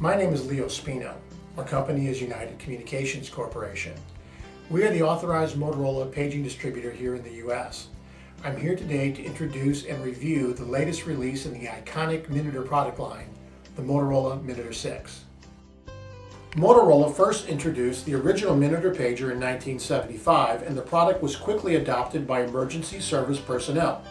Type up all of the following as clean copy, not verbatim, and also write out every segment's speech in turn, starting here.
My name is Leo Spino. Our company is United Communications Corporation. We are the authorized Motorola paging distributor here in the U.S. I'm here today to introduce and review the latest release in the iconic Minitor product line, the Motorola Minitor VI. Motorola first introduced the original Minitor pager in 1975, and the product was quickly adopted by emergency service personnel.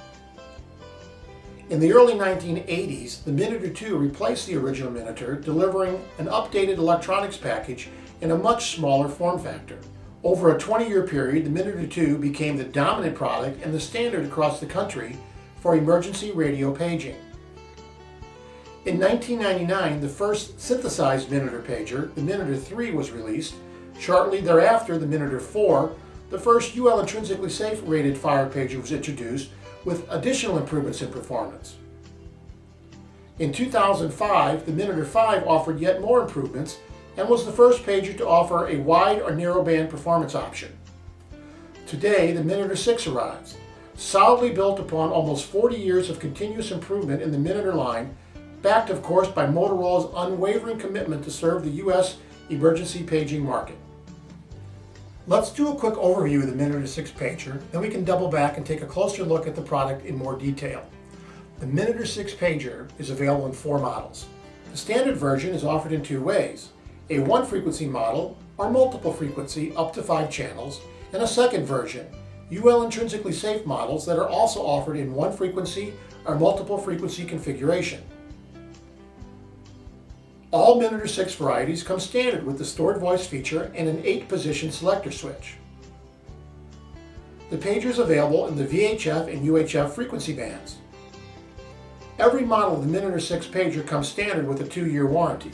In the early 1980s, the Minitor II replaced the original Minitor, delivering an updated electronics package in a much smaller form factor. Over a 20-year period, the Minitor II became the dominant product and the standard across the country for emergency radio paging. In 1999, the first synthesized Minitor pager, the Minitor III, was released. Shortly thereafter, the Minitor IV, the first UL intrinsically safe rated fire pager, was introduced, with additional improvements in performance. In 2005, the Minitor V offered yet more improvements and was the first pager to offer a wide or narrowband performance option. Today, the Minitor VI arrives, solidly built upon almost 40 years of continuous improvement in the Minitor line, backed of course by Motorola's unwavering commitment to serve the U.S. emergency paging market. Let's do a quick overview of the Minitor VI pager, then we can double back and take a closer look at the product in more detail. The Minitor VI pager is available in 4 models. The standard version is offered in 2 ways: a 1-frequency model, or multiple frequency up to 5 channels, and a second version, UL intrinsically safe models that are also offered in 1-frequency or multiple frequency configuration. All Minitor VI varieties come standard with the stored voice feature and an 8-position selector switch. The pager is available in the VHF and UHF frequency bands. Every model of the Minitor VI pager comes standard with a 2-year warranty.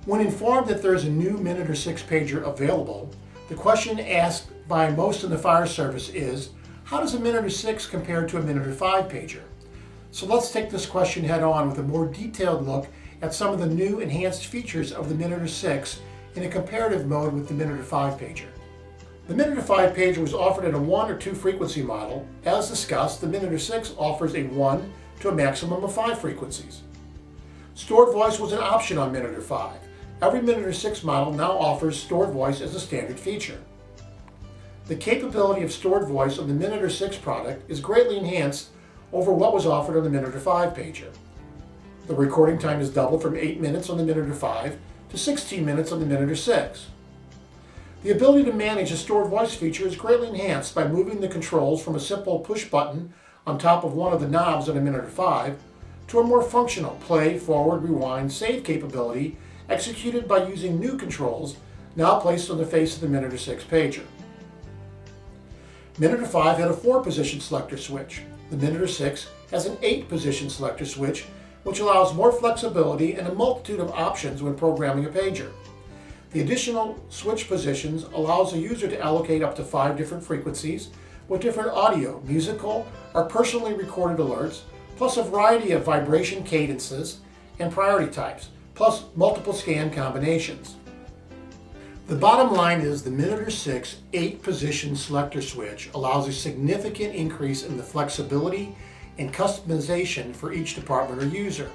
When informed that there is a new Minitor VI pager available, the question asked by most in the fire service is, how does a Minitor VI compare to a Minitor V pager? So let's take this question head on with a more detailed look at some of the new enhanced features of the Minitor VI in a comparative mode with the Minitor V pager. The Minitor V pager was offered in a 1 or 2 frequency model. As discussed, the Minitor VI offers a 1 to a maximum of 5 frequencies. Stored voice was an option on Minitor V. Every Minitor VI model now offers stored voice as a standard feature. The capability of stored voice on the Minitor VI product is greatly enhanced over what was offered on the Minitor V pager. The recording time is doubled from 8 minutes on the Minitor V to 16 minutes on the Minitor VI. The ability to manage a stored voice feature is greatly enhanced by moving the controls from a simple push button on top of one of the knobs on a Minitor V to a more functional play, forward, rewind, save capability executed by using new controls now placed on the face of the Minitor VI pager. Minitor V had a 4-position selector switch. The Minitor VI has an 8-position selector switch, which allows more flexibility and a multitude of options when programming a pager. The additional switch positions allows a user to allocate up to 5 different frequencies with different audio, musical, or personally recorded alerts, plus a variety of vibration cadences and priority types, plus multiple scan combinations. The bottom line is the Minitor VI 8-position selector switch allows a significant increase in the flexibility and customization for each department or user.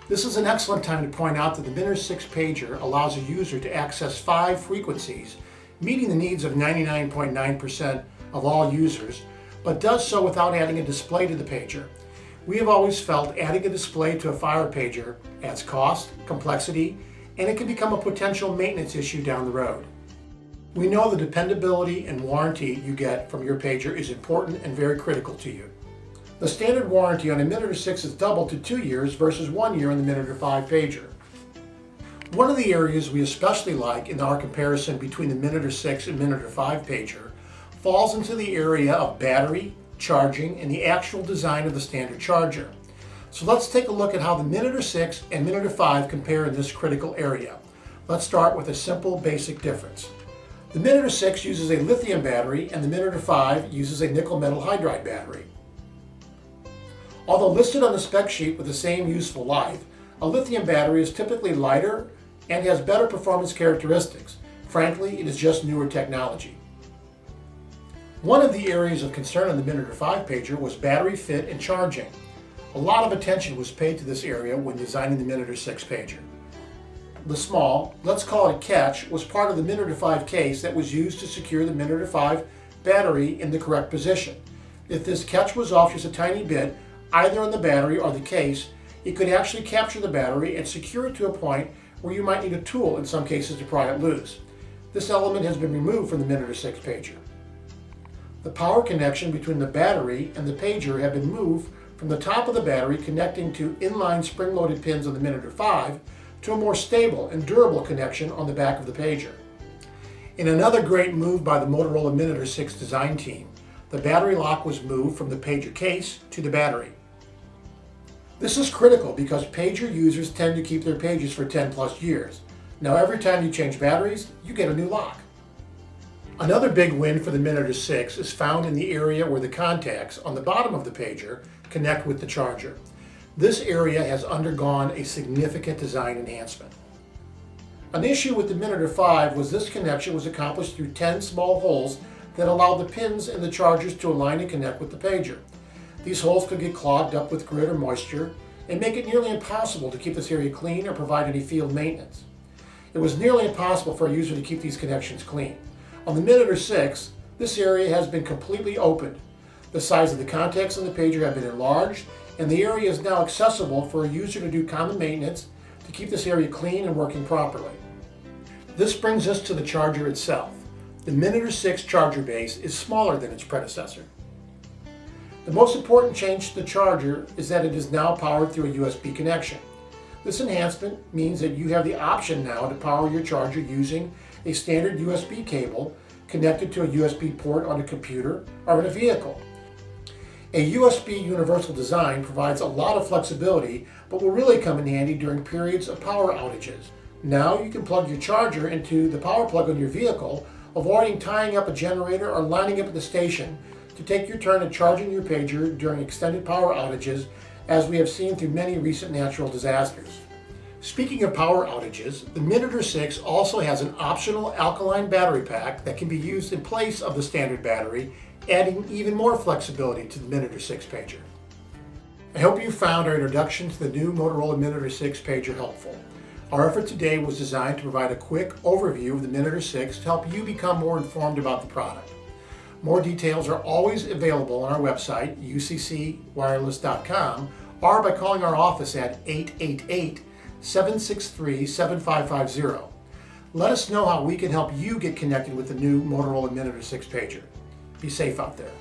This is an excellent time to point out that the Minitor VI pager allows a user to access 5 frequencies, meeting the needs of 99.9% of all users, but does so without adding a display to the pager. We have always felt adding a display to a fire pager adds cost, complexity, and it can become a potential maintenance issue down the road. We know the dependability and warranty you get from your pager is important and very critical to you. The standard warranty on a Minitor VI is doubled to 2 years versus 1 year on the Minitor V pager. One of the areas we especially like in our comparison between the Minitor VI and Minitor V pager falls into the area of battery, charging, and the actual design of the standard charger. So let's take a look at how the Minitor VI and Minitor V compare in this critical area. Let's start with a simple basic difference. The Minitor VI uses a lithium battery and the Minitor V uses a nickel metal hydride battery. Although listed on the spec sheet with the same useful life, a lithium battery is typically lighter and has better performance characteristics. Frankly, it is just newer technology. One of the areas of concern on the Minitor V pager was battery fit and charging. A lot of attention was paid to this area when designing the Minitor VI pager. the small, let's call it a catch, was part of the Minitor V case that was used to secure the Minitor V battery in the correct position. If this catch was off just a tiny bit, either on the battery or the case, it could actually capture the battery and secure it to a point where you might need a tool in some cases to pry it loose. This element has been removed from the Minitor VI pager. The power connection between the battery and the pager have been moved from the top of the battery connecting to inline spring-loaded pins on the Minitor V to a more stable and durable connection on the back of the pager. In another great move by the Motorola Minitor VI design team, the battery lock was moved from the pager case to the battery. This is critical because pager users tend to keep their pagers for 10 plus years. Now every time you change batteries, you get a new lock. Another big win for the Minitor VI is found in the area where the contacts on the bottom of the pager connect with the charger. This area has undergone a significant design enhancement. An issue with the Minitor V was this connection was accomplished through 10 small holes that allowed the pins in the chargers to align and connect with the pager. These holes could get clogged up with grit or moisture and make it nearly impossible to keep this area clean or provide any field maintenance. It was nearly impossible for a user to keep these connections clean. On the Minitor VI, this area has been completely opened. The size of the contacts on the pager have been enlarged, and the area is now accessible for a user to do common maintenance to keep this area clean and working properly. This brings us to the charger itself. The Minitor VI charger base is smaller than its predecessor. The most important change to the charger is that it is now powered through a USB connection. This enhancement means that you have the option now to power your charger using a standard USB cable connected to a USB port on a computer or in a vehicle. A USB universal design provides a lot of flexibility, but will really come in handy during periods of power outages. Now you can plug your charger into the power plug on your vehicle, avoiding tying up a generator or lining up at the station to take your turn at charging your pager during extended power outages, as we have seen through many recent natural disasters. Speaking of power outages, the Minitor VI also has an optional alkaline battery pack that can be used in place of the standard battery, adding even more flexibility to the Minitor VI pager. I hope you found our introduction to the new Motorola Minitor VI pager helpful. Our effort today was designed to provide a quick overview of the Minitor VI to help you become more informed about the product. More details are always available on our website, uccwireless.com, or by calling our office at 888-763-7550. Let us know how we can help you get connected with the new Motorola Minitor VI pager. Be safe out there.